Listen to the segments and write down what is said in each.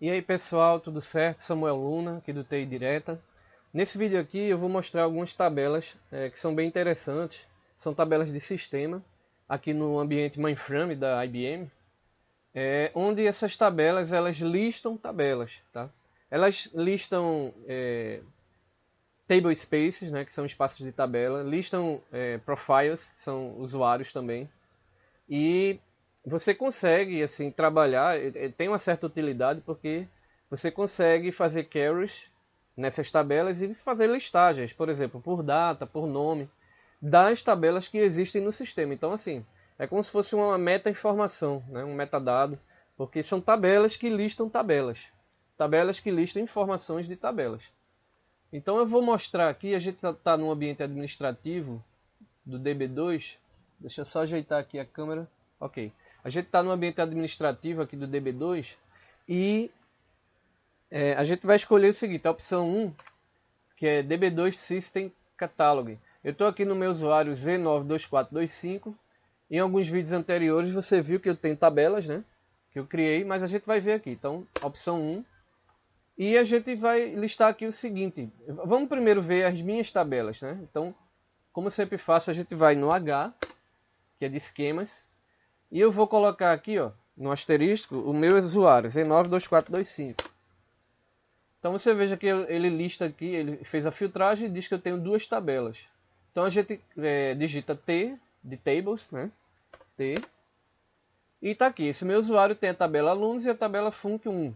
E aí pessoal, tudo certo? Samuel Luna, aqui do TI Direta. Nesse vídeo aqui eu vou mostrar algumas tabelas que são bem interessantes. São tabelas de sistema, aqui no ambiente mainframe da IBM. Onde essas tabelas, elas listam tabelas, tá? Elas listam table spaces, né, que são espaços de tabela. Listam profiles, que são usuários também. E você consegue assim trabalhar, tem uma certa utilidade porque você consegue fazer queries nessas tabelas e fazer listagens, por exemplo, por data, por nome, das tabelas que existem no sistema. Então assim, é como se fosse uma meta-informação, né? Um metadado, porque são tabelas que listam tabelas. Tabelas que listam informações de tabelas. Então eu vou mostrar aqui, a gente está no ambiente administrativo do DB2. Deixa eu só ajeitar aqui a câmera. Ok. A gente está no ambiente administrativo aqui do DB2 e a gente vai escolher o seguinte, a opção 1, que é DB2 System Catalog. Eu estou aqui no meu usuário Z92425. Em alguns vídeos anteriores você viu que eu tenho tabelas, né? Que eu criei, mas a gente vai ver aqui. Então, opção 1. E a gente vai listar aqui o seguinte. Vamos primeiro ver as minhas tabelas, né? Então, como eu sempre faço, a gente vai no H, que é de esquemas. E eu vou colocar aqui, ó, no asterisco, o meu usuário, Z92425. Então você veja que ele lista aqui, ele fez a filtragem e diz que eu tenho duas tabelas. Então a gente digita T, de tables, né? T. E está aqui, esse meu usuário tem a tabela alunos e a tabela func1,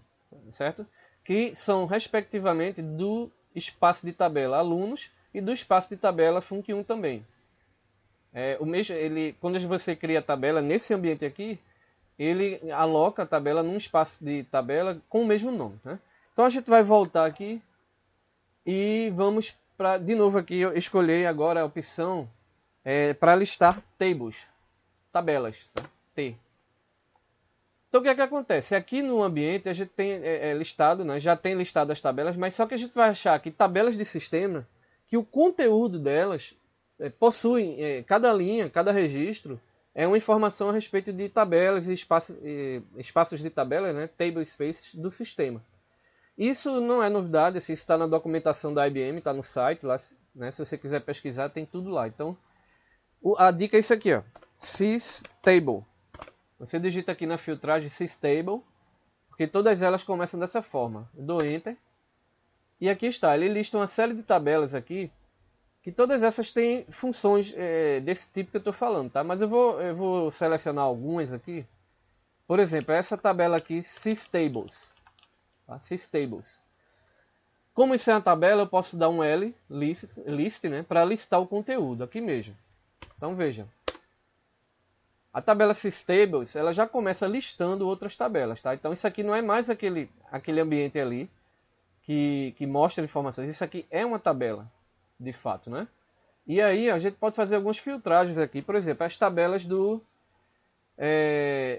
certo? Que são, respectivamente, do espaço de tabela alunos e do espaço de tabela func1 também. Quando você cria a tabela nesse ambiente aqui, ele aloca a tabela num espaço de tabela com o mesmo nome, né? Então a gente vai voltar aqui e vamos para, de novo aqui, eu escolher agora a opção para listar tables, tabelas, tá? T. Então o que é que acontece? Aqui no ambiente a gente tem listado, né? Já tem listado as tabelas, mas só que a gente vai achar aqui tabelas de sistema que o conteúdo delas possuem, cada linha, cada registro, é uma informação a respeito de tabelas e espaços de tabela, né? Table spaces do sistema. Isso não é novidade, assim, isso está na documentação da IBM, está no site, lá, né? Se você quiser pesquisar, tem tudo lá. Então, a dica é isso aqui, ó, systable. Você digita aqui na filtragem systable, porque todas elas começam dessa forma. Eu dou Enter. E aqui está, ele lista uma série de tabelas aqui, que todas essas têm funções desse tipo que eu estou falando, tá? Mas eu vou selecionar algumas aqui. Por exemplo, essa tabela aqui, systables. Tá? Systables. Como isso é uma tabela, eu posso dar um L, list, né, para listar o conteúdo aqui mesmo. Então veja. A tabela systables, ela já começa listando outras tabelas, tá? Então isso aqui não é mais aquele ambiente ali que mostra informações. Isso aqui é uma tabela, de fato, né? E aí a gente pode fazer algumas filtragens aqui. Por exemplo, as tabelas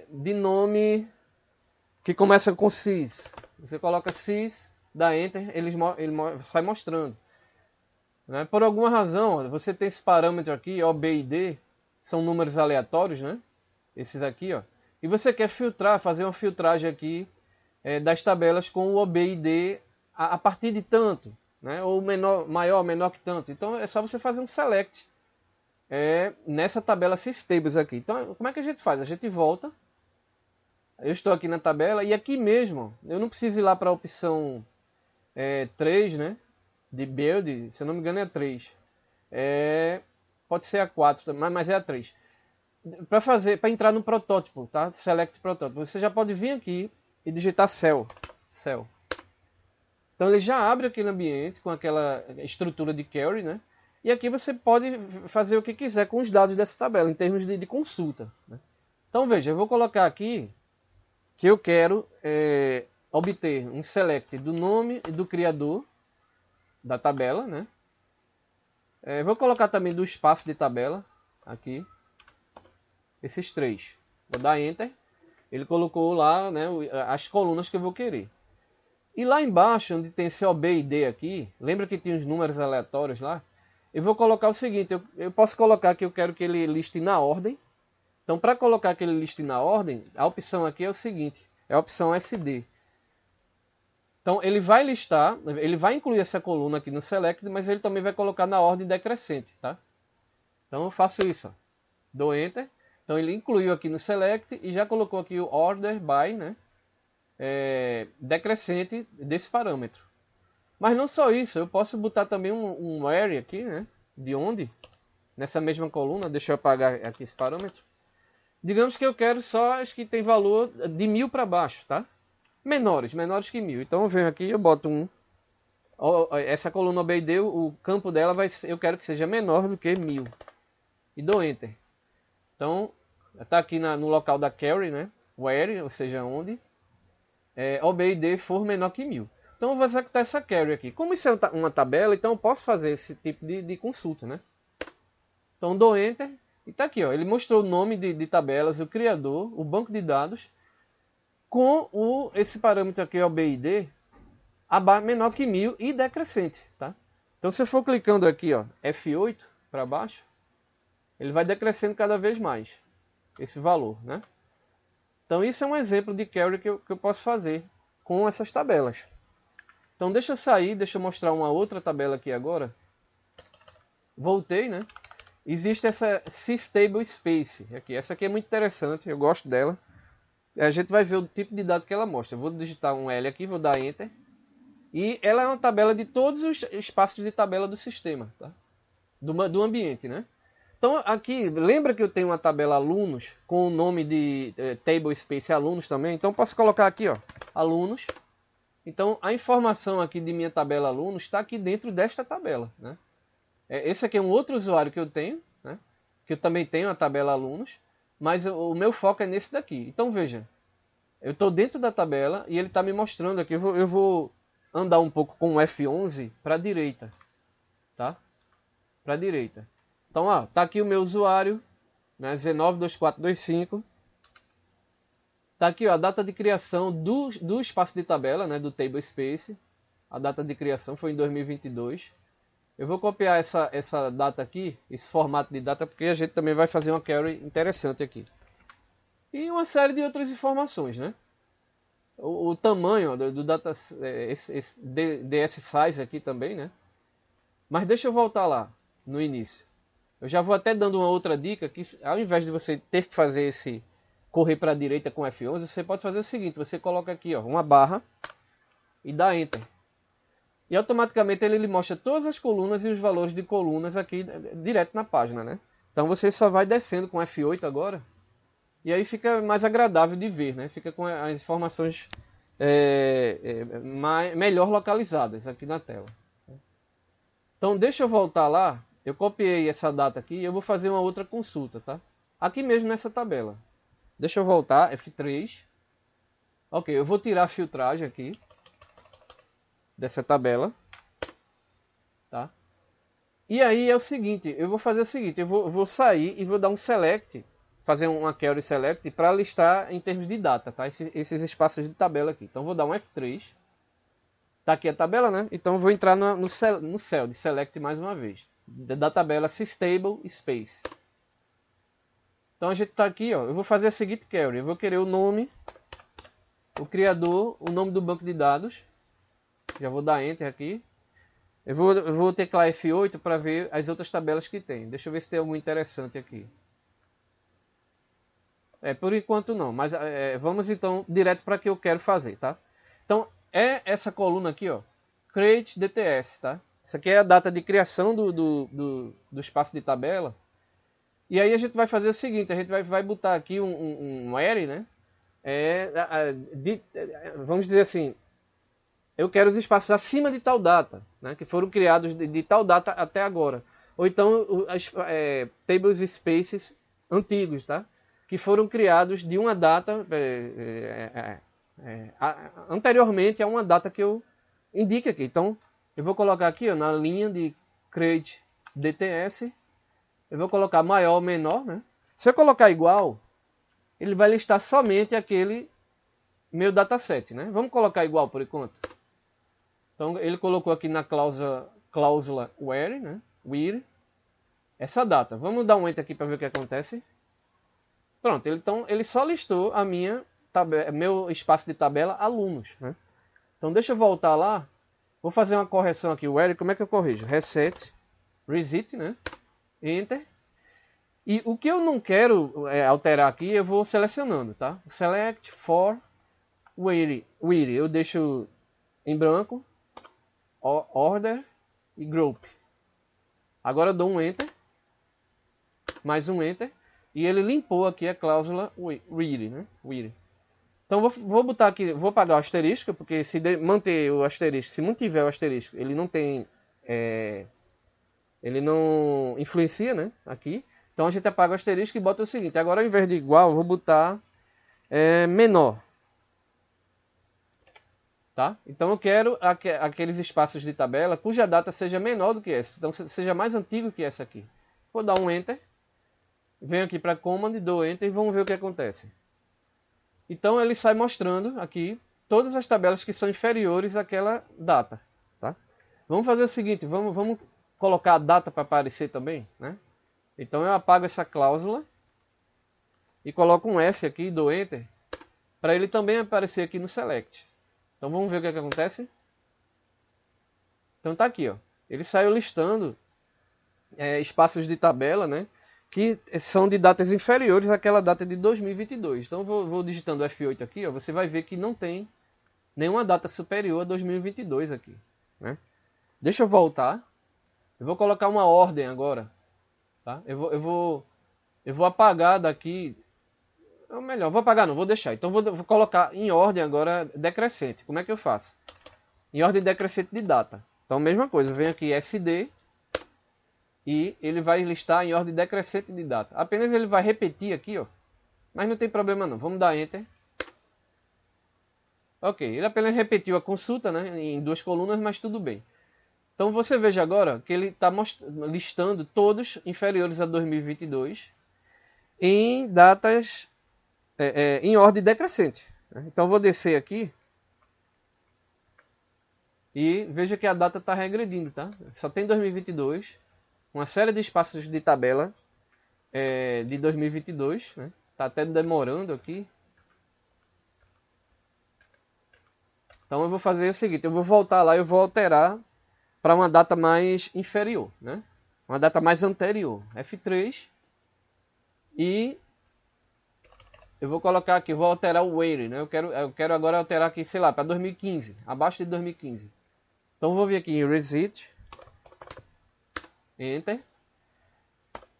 de nome que começam com sys. Você coloca sys, dá Enter, ele sai mostrando. Né? Por alguma razão, você tem esse parâmetro aqui, O, B e D, são números aleatórios, né? Esses aqui, ó. E você quer filtrar, fazer uma filtragem aqui das tabelas com o O, B e D a partir de tanto, né? Ou maior, menor que tanto. Então é só você fazer um select nessa tabela systables aqui. Então como é que a gente faz? A gente volta. Eu estou aqui na tabela e aqui mesmo, eu não preciso ir lá para a opção 3, né? De build, se eu não me engano é 3. Pode ser a 4, mas é a 3. Para entrar no protótipo, tá? Select protótipo. Você já pode vir aqui e digitar cell. Então ele já abre aquele ambiente com aquela estrutura de query, né? E aqui você pode fazer o que quiser com os dados dessa tabela, em termos de consulta, né? Então veja, eu vou colocar aqui que eu quero obter um select do nome e do criador da tabela, né? Vou colocar também do espaço de tabela, aqui, esses três. Vou dar Enter, ele colocou lá, né, as colunas que eu vou querer. E lá embaixo, onde tem esse O, B e D aqui, lembra que tem os números aleatórios lá? Eu vou colocar o seguinte, eu posso colocar que eu quero que ele liste na ordem. Então, para colocar que ele liste na ordem, a opção aqui é o seguinte, é a opção SD. Então ele vai listar, ele vai incluir essa coluna aqui no select, mas ele também vai colocar na ordem decrescente, tá? Então eu faço isso, ó. Dou enter. Então ele incluiu aqui no select e já colocou aqui o order by, né? Decrescente desse parâmetro. Mas não só isso, eu posso botar também um where aqui, né? De onde? Nessa mesma coluna, deixa eu apagar aqui esse parâmetro. Digamos que eu quero só as que tem valor de 1000 para baixo, tá? Menores que 1000. Então eu venho aqui e eu boto um. Essa coluna OBID, o campo dela vai ser, eu quero que seja menor do que 1000. E dou enter. Então, está aqui no local da carry, né? Where, ou seja, onde OBID for menor que 1000. Então eu vou executar essa carry aqui. Como isso é uma tabela, então eu posso fazer esse tipo de consulta, né? Então dou enter e está aqui, ó. Ele mostrou o nome de tabelas, o criador, o banco de dados, com esse parâmetro aqui, OBID, menor que 1000 e decrescente, tá? Então se eu for clicando aqui, ó, F8 para baixo, ele vai decrescendo cada vez mais esse valor, né? Então isso é um exemplo de carry que eu posso fazer com essas tabelas. Então deixa eu sair, deixa eu mostrar uma outra tabela aqui agora. Voltei, né? Existe essa Stable Space aqui. Essa aqui é muito interessante, eu gosto dela. A gente vai ver o tipo de dado que ela mostra. Eu vou digitar um L aqui, vou dar Enter. E ela é uma tabela de todos os espaços de tabela do sistema, tá? Do ambiente, né? Então aqui, lembra que eu tenho uma tabela alunos com o nome de Table Space alunos também? Então posso colocar aqui, ó, alunos. Então a informação aqui de minha tabela alunos está aqui dentro desta tabela, né? Esse aqui é um outro usuário que eu tenho, né? Que eu também tenho a tabela alunos, mas o meu foco é nesse daqui. Então veja, eu estou dentro da tabela e ele está me mostrando aqui. Eu vou andar um pouco com o F11 para a direita, tá? Para a direita. Então, ó, tá aqui o meu usuário, né? Z92425. Tá aqui, ó, a data de criação do espaço de tabela, né? Do Table Space. A data de criação foi em 2022. Eu vou copiar essa data aqui, esse formato de data, porque a gente também vai fazer uma query interessante aqui. E uma série de outras informações, né? O tamanho do data, esse DS size aqui também, né? Mas deixa eu voltar lá, no início. Eu já vou até dando uma outra dica, que ao invés de você ter que fazer esse correr para a direita com F11, você pode fazer o seguinte, você coloca aqui, ó, uma barra e dá Enter. E automaticamente ele mostra todas as colunas e os valores de colunas aqui direto na página, né? Então você só vai descendo com F8 agora. E aí fica mais agradável de ver, né? Fica com as informações melhor localizadas aqui na tela. Então deixa eu voltar lá. Eu copiei essa data aqui e eu vou fazer uma outra consulta, tá? Aqui mesmo nessa tabela. Deixa eu voltar, F3. Ok, eu vou tirar a filtragem aqui dessa tabela, tá? E aí é o seguinte, eu vou fazer o seguinte, eu vou sair e vou dar um select, fazer uma query select para listar em termos de data, tá? Esses espaços de tabela aqui. Então vou dar um F3. Tá aqui a tabela, né? Então eu vou entrar no cell de select mais uma vez, da tabela Stable Space. Então a gente tá aqui, ó, eu vou fazer a seguinte query, eu vou querer o nome, o criador, o nome do banco de dados. Já vou dar Enter aqui. Eu vou teclar F8 para ver as outras tabelas que tem. Deixa eu ver se tem algum interessante aqui. Por enquanto não, mas vamos então direto para o que eu quero fazer, tá? Então, essa coluna aqui, ó, Create DTS, tá? Isso aqui é a data de criação do espaço de tabela. E aí a gente vai fazer o seguinte, a gente vai botar aqui um array, né? Vamos dizer assim, eu quero os espaços acima de tal data, né, que foram criados de tal data até agora. Ou então tables spaces antigos, tá, que foram criados de uma data anteriormente a uma data que eu indique aqui. Então eu vou colocar aqui, ó, na linha de create DTS, eu vou colocar maior ou menor, né? Se eu colocar igual, ele vai listar somente aquele meu dataset, né? Vamos colocar igual por enquanto. Então ele colocou aqui na cláusula where, né? Where, essa data. Vamos dar um enter aqui para ver o que acontece. Pronto, então ele só listou a meu espaço de tabela alunos, né? Então deixa eu voltar lá. Vou fazer uma correção aqui. O L, como é que eu corrijo? Reset, reset, né? Enter. E o que eu não quero alterar aqui, eu vou selecionando, tá? Select for Weary. Eu deixo em branco, Order e Group. Agora eu dou um Enter, mais um Enter, e ele limpou aqui a cláusula Weary, né? Weary. Então vou botar aqui, vou apagar o asterisco, porque se manter o asterisco, se mantiver o asterisco, ele não tem, ele não influencia, né? Aqui. Então a gente apaga o asterisco e bota o seguinte. Agora ao invés de igual, eu vou botar menor. Tá? Então eu quero aqueles espaços de tabela cuja data seja menor do que essa. Então seja mais antigo que essa aqui. Vou dar um Enter. Venho aqui para Command, dou Enter e vamos ver o que acontece. Então ele sai mostrando aqui todas as tabelas que são inferiores àquela data. Tá? Vamos fazer o seguinte, vamos colocar a data para aparecer também, né? Então eu apago essa cláusula e coloco um S aqui e dou Enter para ele também aparecer aqui no Select. Então vamos ver o que acontece. Então tá aqui, ó. Ele saiu listando espaços de tabela, né? Que são de datas inferiores àquela data de 2022. Então vou digitando F8 aqui, ó. Você vai ver que não tem nenhuma data superior a 2022 aqui, né? Deixa eu voltar. Eu vou colocar uma ordem agora. Tá? Eu vou apagar daqui. Ou melhor, vou apagar não, vou deixar. Então vou colocar em ordem agora decrescente. Como é que eu faço? Em ordem decrescente de data. Então mesma coisa, eu venho aqui SD e ele vai listar em ordem decrescente de data. Apenas ele vai repetir aqui, ó. Mas não tem problema não. Vamos dar Enter. Ok, ele apenas repetiu a consulta, né, em duas colunas, mas tudo bem. Então você veja agora que ele está listando todos inferiores a 2022 em datas em ordem decrescente. Então vou descer aqui e veja que a data está regredindo, tá? Só tem 2022, uma série de espaços de tabela de 2022, né? Tá até demorando aqui. Então eu vou fazer o seguinte, eu vou voltar lá e eu vou alterar para uma data mais inferior, né? Uma data mais anterior. F3 e eu vou colocar aqui, vou alterar o Weary, né? Eu quero agora alterar aqui, sei lá, para 2015, abaixo de 2015. Então vou vir aqui em Reset, Enter.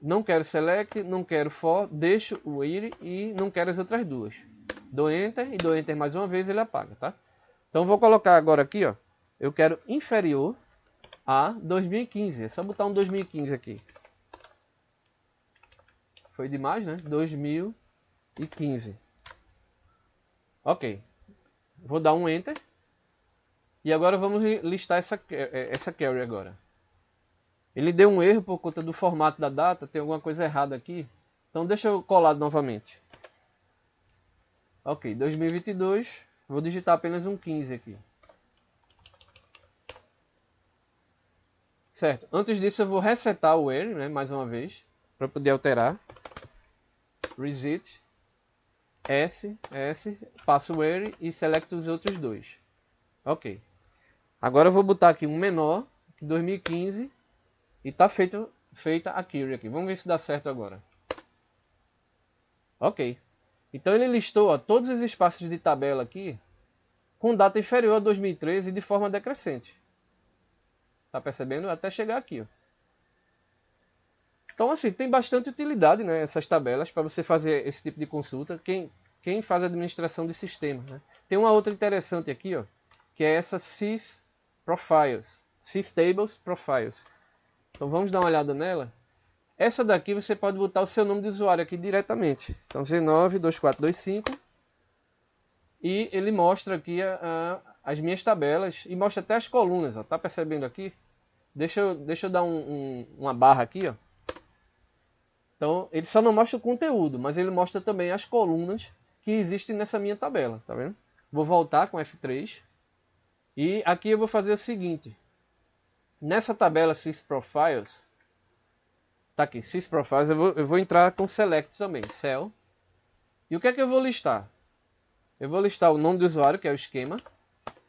Não quero Select, não quero For, deixo o Weary e não quero as outras duas. Dou Enter e dou Enter mais uma vez, ele apaga, tá? Então vou colocar agora aqui, ó. Eu quero inferior a 2015. É só botar um 2015 aqui. Foi demais, né? 2015. Ok. Vou dar um Enter. E agora vamos listar essa carry agora. Ele deu um erro por conta do formato da data. Tem alguma coisa errada aqui. Então deixa eu colar novamente. Ok, 2022. Vou digitar apenas um 15 aqui. Certo. Antes disso eu vou resetar o Weary, né, mais uma vez, para poder alterar. Reset. S, passo o Weary e select os outros dois. Ok. Agora eu vou botar aqui um menor, que 2015, e tá feita a query aqui. Vamos ver se dá certo agora. Ok. Então ele listou, ó, todos os espaços de tabela aqui com data inferior a 2013 de forma decrescente. Tá percebendo? Até chegar aqui, ó. Então, assim, tem bastante utilidade, né, essas tabelas para você fazer esse tipo de consulta. Quem faz administração de sistema, né? Tem uma outra interessante aqui, ó, que é essa sysprofiles, systables profiles. Então vamos dar uma olhada nela. Essa daqui você pode botar o seu nome de usuário aqui diretamente. Então Z92425 e ele mostra aqui as minhas tabelas e mostra até as colunas, ó. Tá percebendo aqui? Deixa eu dar uma barra aqui, ó. Então ele só não mostra o conteúdo, mas ele mostra também as colunas que existem nessa minha tabela, tá vendo? Vou voltar com F3 e aqui eu vou fazer o seguinte. Nessa tabela sysprofiles, tá aqui, sysprofiles, eu vou entrar com select também, cell. E o que é que eu vou listar? Eu vou listar o nome do usuário, que é o esquema.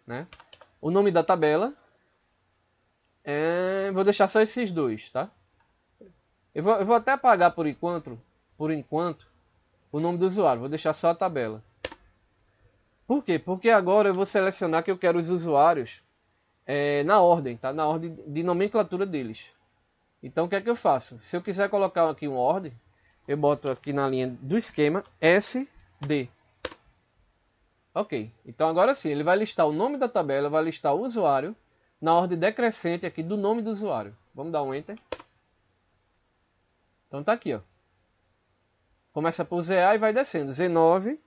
né? O nome da tabela, vou deixar só esses dois, tá? Eu vou até apagar por enquanto, o nome do usuário, vou deixar só a tabela. Por quê? Porque agora eu vou selecionar que eu quero os usuários na ordem, tá? Na ordem de nomenclatura deles. Então o que é que eu faço? Se eu quiser colocar aqui uma ordem, eu boto aqui na linha do esquema SD. Ok, então agora sim, ele vai listar o nome da tabela, vai listar o usuário na ordem decrescente aqui do nome do usuário. Vamos dar um Enter. Então tá aqui, ó. Começa por ZA e vai descendo. Z9,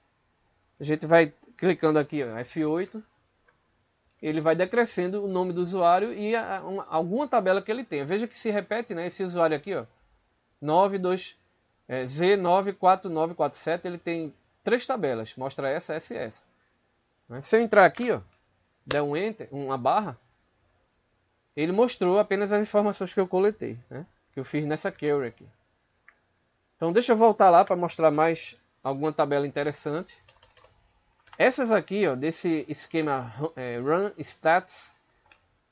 a gente vai clicando aqui, ó, F8. Ele vai decrescendo o nome do usuário e alguma tabela que ele tenha. Veja que se repete, né? Esse usuário aqui, ó, Z94947, ele tem 3 tabelas. Mostra essa. Se eu entrar aqui, ó, der um Enter, uma barra, ele mostrou apenas as informações que eu coletei, né? Que eu fiz nessa query aqui. Então deixa eu voltar lá para mostrar mais alguma tabela interessante. Essas aqui, ó, desse esquema Run Stats,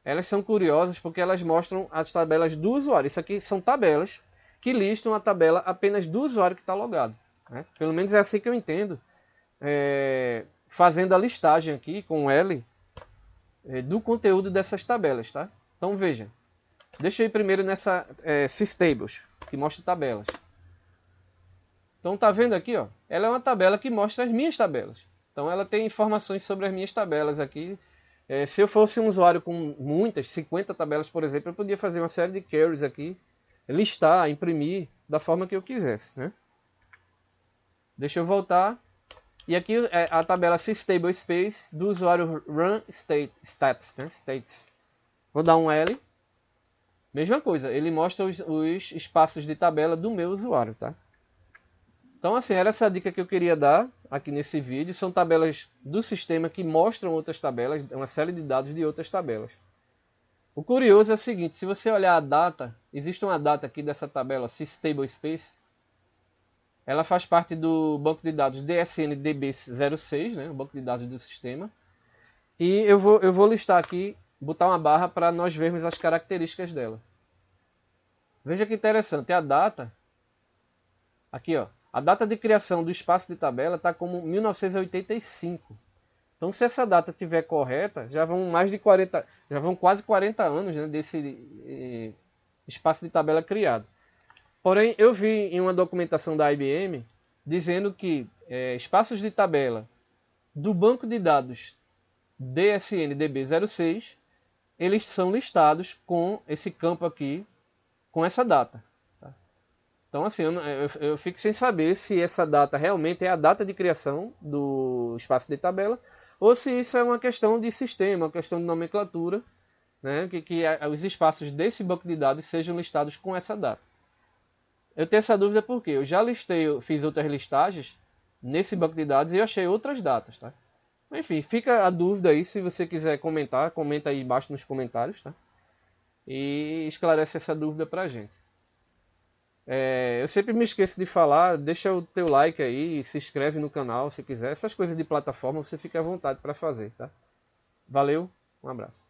elas são curiosas porque elas mostram as tabelas do usuário. Isso aqui são tabelas que listam a tabela apenas do usuário que está logado, né? Pelo menos é assim que eu entendo, fazendo a listagem aqui com L do conteúdo dessas tabelas, tá? Então veja, deixa eu ir primeiro nessa Systables, que mostra tabelas. Então tá vendo aqui, ó, ela é uma tabela que mostra as minhas tabelas. Então ela tem informações sobre as minhas tabelas aqui. Se eu fosse um usuário com muitas, 50 tabelas, por exemplo, eu podia fazer uma série de queries aqui, listar, imprimir da forma que eu quisesse, né? Deixa eu voltar. E aqui é a tabela Systable Space do usuário Run Stats, né? States. Vou dar um L. Mesma coisa, ele mostra os espaços de tabela do meu usuário, tá? Então, assim, era essa a dica que eu queria dar aqui nesse vídeo. São tabelas do sistema que mostram outras tabelas, uma série de dados de outras tabelas. O curioso é o seguinte, se você olhar a data, existe uma data aqui dessa tabela Systable Space. Ela faz parte do banco de dados DSN-DB06, né, o banco de dados do sistema. E eu vou listar aqui, botar uma barra para nós vermos as características dela. Veja que interessante, a data, aqui ó, a data de criação do espaço de tabela está como 1985. Então, se essa data estiver correta, já vão quase 40 anos, né, desse espaço de tabela criado. Porém, eu vi em uma documentação da IBM dizendo que espaços de tabela do banco de dados DSN-DB06, eles são listados com esse campo aqui, com essa data. Então, assim, eu fico sem saber se essa data realmente é a data de criação do espaço de tabela ou se isso é uma questão de sistema, uma questão de nomenclatura, né, que os espaços desse banco de dados sejam listados com essa data. Eu tenho essa dúvida porque eu já fiz outras listagens nesse banco de dados e eu achei outras datas, tá? Enfim, fica a dúvida aí, se você quiser comentar, comenta aí embaixo nos comentários, tá? E esclarece essa dúvida pra gente. Eu sempre me esqueço de falar, deixa o teu like aí, se inscreve no canal se quiser. Essas coisas de plataforma você fica à vontade para fazer, tá? Valeu, um abraço.